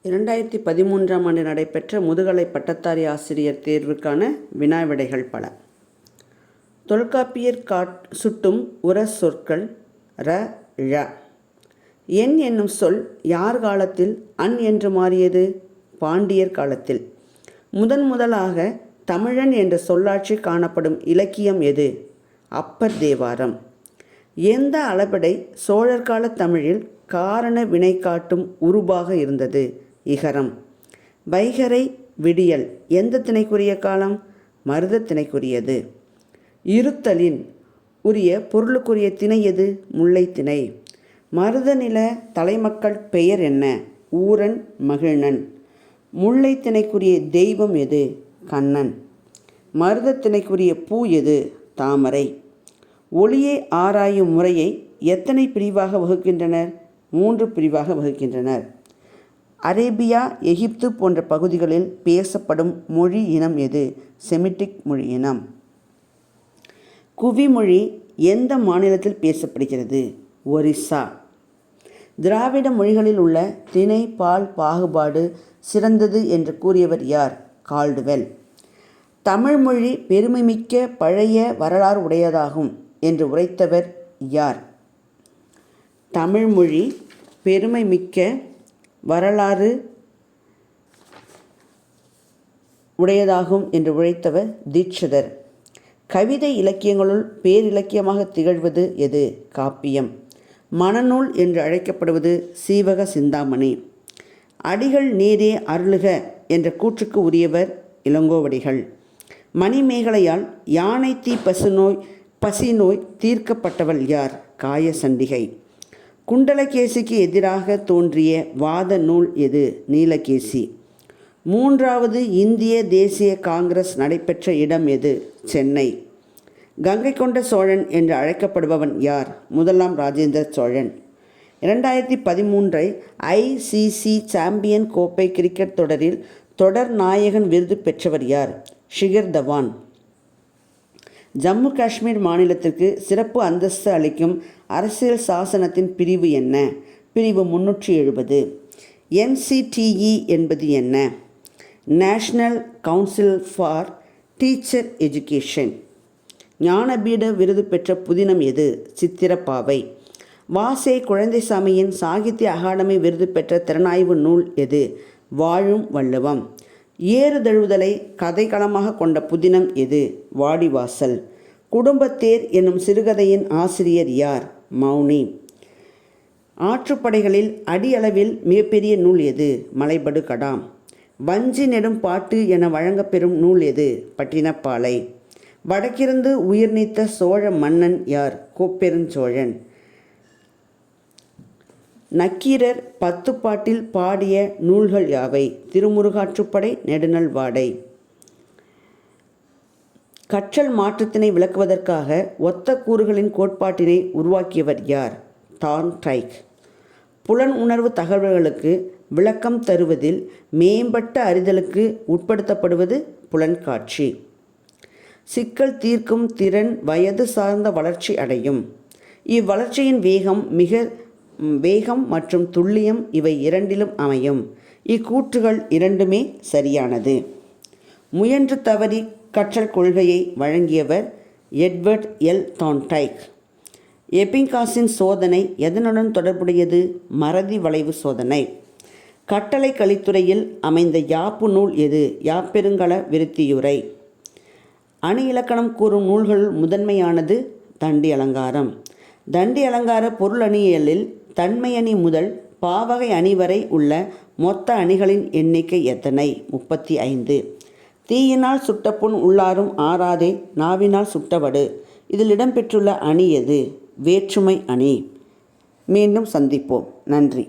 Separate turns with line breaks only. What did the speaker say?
2013ஆம் ஆண்டு நடைபெற்ற முதுகலை பட்டதாரி ஆசிரியர் தேர்வுக்கான வினாவிடைகள் பல. தொல்காப்பியர் சுட்டும் உர சொற்கள் ர ழ. என் என்னும் சொல் யார் காலத்தில் அன் என்று மாறியது? பாண்டியர் காலத்தில். முதலாக தமிழன் என்ற சொல்லாட்சி காணப்படும் இலக்கியம் எது? அப்பர் தேவாரம். எந்த அளபெடை சோழர் கால தமிழில் காரண வினை காட்டும் உருபாக இருந்தது? இகரம். வைகறை விடியல் எந்த திணைக்குரிய காலம்? மருத திணைக்குரியது. இருத்தலின் உரிய பொருளுக்குரிய திணை எது? முல்லை திணை. மருத நில தலைமக்கள் பெயர் என்ன? ஊரன் மகிழ்நன். முல்லை திணைக்குரிய தெய்வம் எது? கண்ணன். மருத திணைக்குரிய பூ எது? தாமரை. ஒளியை ஆராயும் முறையை எத்தனை பிரிவாக வகுக்கின்றனர்? 3 பிரிவாக வகுக்கின்றனர். அரேபியா, எகிப்து போன்ற பகுதிகளில் பேசப்படும் மொழி இனம் எது? செமிட்டிக் மொழி இனம். குவிமொழி எந்த மாநிலத்தில் பேசப்படுகிறது? ஒரிசா. திராவிட மொழிகளில் உள்ள திணை பால் பாகுபாடு சிறந்தது என்று கூறியவர் யார்? கால்டுவெல். தமிழ்மொழி பெருமைமிக்க பழைய வரலாறு உடையதாகும் என்று உரைத்தவர் யார்? தமிழ்மொழி பெருமைமிக்க வரலாறு உடையதாகும் என்று உரைத்தவர் தீட்சிதர். கவிதை இலக்கியங்களுள் பேரிலக்கியமாக திகழ்வது எது? காப்பியம். மணநூல் என்று அழைக்கப்படுவது சீவக சிந்தாமணி. அடிகள் நீரே அருளுக என்ற கூற்றுக்கு உரியவர் இளங்கோவடிகள். மணிமேகலையால் யானை தீ பசி நோய் தீர்க்கப்பட்டவள் யார்? காயசண்டிகை. குண்டலகேசிக்கு எதிராக தோன்றிய வாத நூல் எது? நீலகேசி. 3வது இந்திய தேசிய காங்கிரஸ் நடைபெற்ற இடம் எது? சென்னை. கங்கை கொண்ட சோழன் என்று அழைக்கப்படுபவன் யார்? 1ஆம் ராஜேந்திர சோழன். 2013 ICC சாம்பியன் கோப்பை கிரிக்கெட் தொடரில் தொடர் நாயகன் விருது பெற்றவர் யார்? ஷிகர் தவான். ஜம்மு காஷ்மீர் மாநிலத்திற்கு சிறப்பு அந்தஸ்து அளிக்கும் அரசியல் சாசனத்தின் பிரிவு என்ன? பிரிவு 370. NCTE என்பது என்ன? National council for teacher education. ஞானபீட விருது பெற்ற புதினம் எது? சித்திரப்பாவை. வாசே குழந்தைசாமியின் சாகித்ய அகாடமி விருது பெற்ற திறனாய்வு நூல் எது? வாழும் வள்ளுவம். ஏறுதழுவுதலை கதைக்களமாக கொண்ட புதினம் எது? வாடிவாசல். குடும்பத்தேர் என்னும் சிறுகதையின் ஆசிரியர் யார்? மௌனி. ஆற்றுப்படைகளில் அடியளவில் மிகப்பெரிய நூல் எது? மலைபடு கடாம். வஞ்சி நெடும் பாட்டு என வழங்கப்பெறும் நூல் எது? பட்டினப்பாலை. வடக்கிருந்து உயிர் நீத்த சோழ மன்னன் யார்? கோப்பெருஞ்சோழன். நக்கீரர் 10 பாட்டில் பாடிய நூல்கள் யாவை? திருமுருகாற்றுப்படை, நெடுநல் வாடை. கற்றல் மாற்றத்தினை விளக்குவதற்காக ஒத்த கூறுகளின் கோட்பாட்டினை உருவாக்கியவர் யார்? தார்ன்டைக். புலன் உணர்வு தகவல்களுக்கு விளக்கம் தருவதில் மேம்பட்ட அறிதலுக்கு உட்படுத்தப்படுவது புலன்காட்சி. சிக்கல் தீர்க்கும் திறன் வயது சார்ந்த வளர்ச்சி அடையும். இவ்வளர்ச்சியின் வேகம் மற்றும் துல்லியம் இவை இரண்டிலும் அமையும். இக்கூற்றுகள் இரண்டுமே சரியானது. முயன்று தவறி கற்றல் கொள்கையை வழங்கியவர் எட்வர்ட் எல் தார்ன்டைக். எபிங்காஸின் சோதனை எதனுடன் தொடர்புடையது? மறதி வளைவு சோதனை. கட்டளை கலித்துறையில் அமைந்த யாப்பு நூல் எது? யாப்பெருங்கல விருத்தியுரை. அணி இலக்கணம் கூறும் நூல்களுள் முதன்மையானது தண்டி அலங்காரம். தண்டி அலங்கார பொருள் அணியியலில் தன்மை அணி முதல் பாவகை அணி வரை உள்ள மொத்த அணிகளின் எண்ணிக்கை எத்தனை? 35. தீயினால் சுட்டப்புண் உள்ளாரும் ஆறாதே நாவினால் சுட்டவடு. இதில் இடம்பெற்றுள்ள அணி எது? வேற்றுமை அணி. மீண்டும் சந்திப்போம். நன்றி.